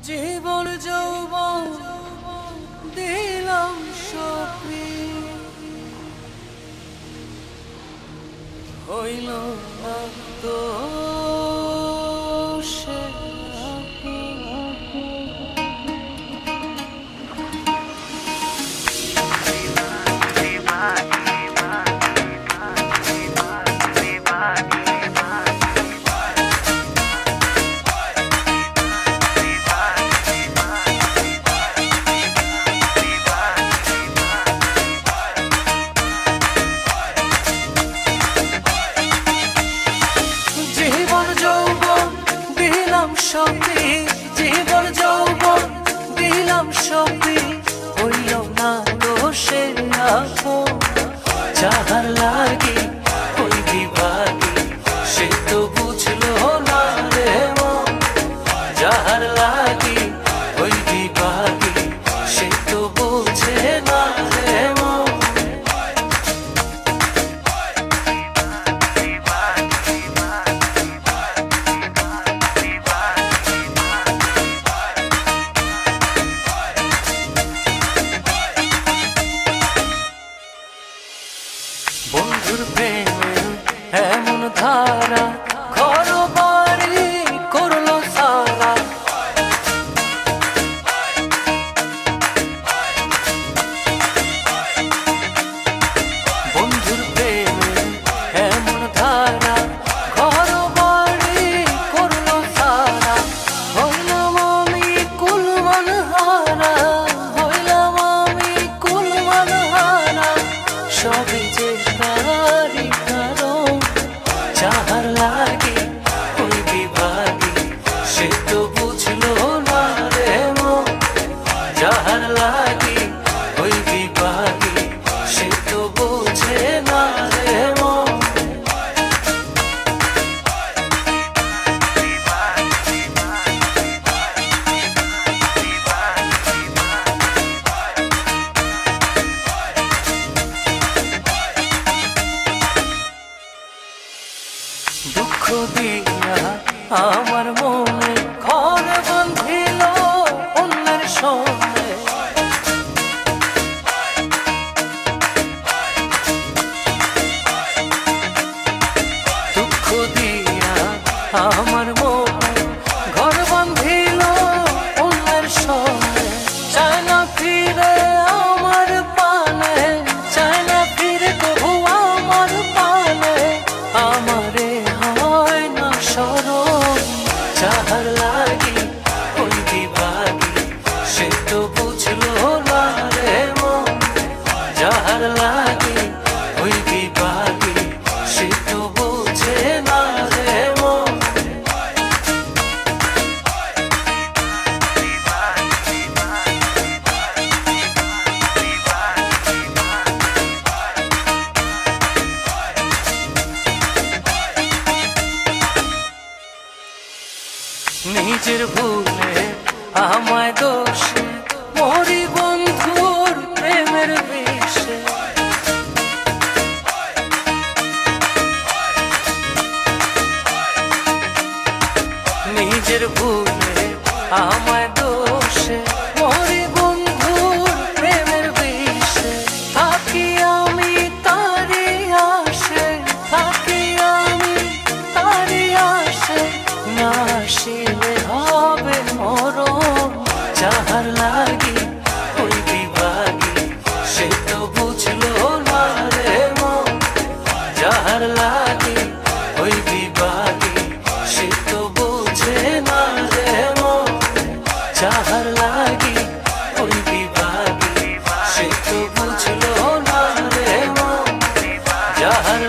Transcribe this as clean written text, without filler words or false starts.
জীবন যৌবন দিলাম সপি হইল না তো সে সপি জীবন যৌবন দিলাম সপি হইল না দোষে আপন যাহার লাগি ওই বিভাগী সে তো বুঝলো না রে মন যাহার লাগি ওই বিভাগী সে তো বুঝে না রে মন বন্ধুর প্রেমে এমন ধারা ঘর বাড়ি করলো সারা বন্ধুর প্রেমে এমন ধারা ঘর বাড়ি করলো সারা হইলাম আমি কুলমান হারা হইলাম আমি কুলমান হারা সবই যে তারি কারণ যাহার লাগে ওই বিভাগী সে তো বুঝলো না রে মন যাহার লাগে ওই বিভাগী সে তো বুঝে না রে মন দুঃখ দিয়া আমার মনে ঘর বাঁধিল অন্যের সঙ্গে দুঃখ দিয়া আমার মনে ঘর বাঁধিল অন্যের সঙ্গে চায় না ফিরে আমার পানে চায় না ফিরে তবু আমার পানে আমারে হয় না স্মরণ যাহার লাগি ওই বিভাগী সে তো বুঝলো না রে মন যাহার লাগি ওই বিভাগী সে তো বুঝে না রে মন নিজের ভুলে আমায় দোষে মরি বন্ধুর প্রেমের বিষে নিজের ভুলে আমায় দোষে মরি বন্ধুর প্রেমের বিষে থাকি আমি তারি আসে থাকি আমি তারি আসে না আসিলে হবে মরণ যাহার লাগি ওই বিভাগী সে তো বুঝলো না রে মন যাহার লাগি ওই বিভাগী সে তো বুঝে না রে মন যাহার লাগি ওই বিভাগী সে তো বুঝলো না রে মন যাহার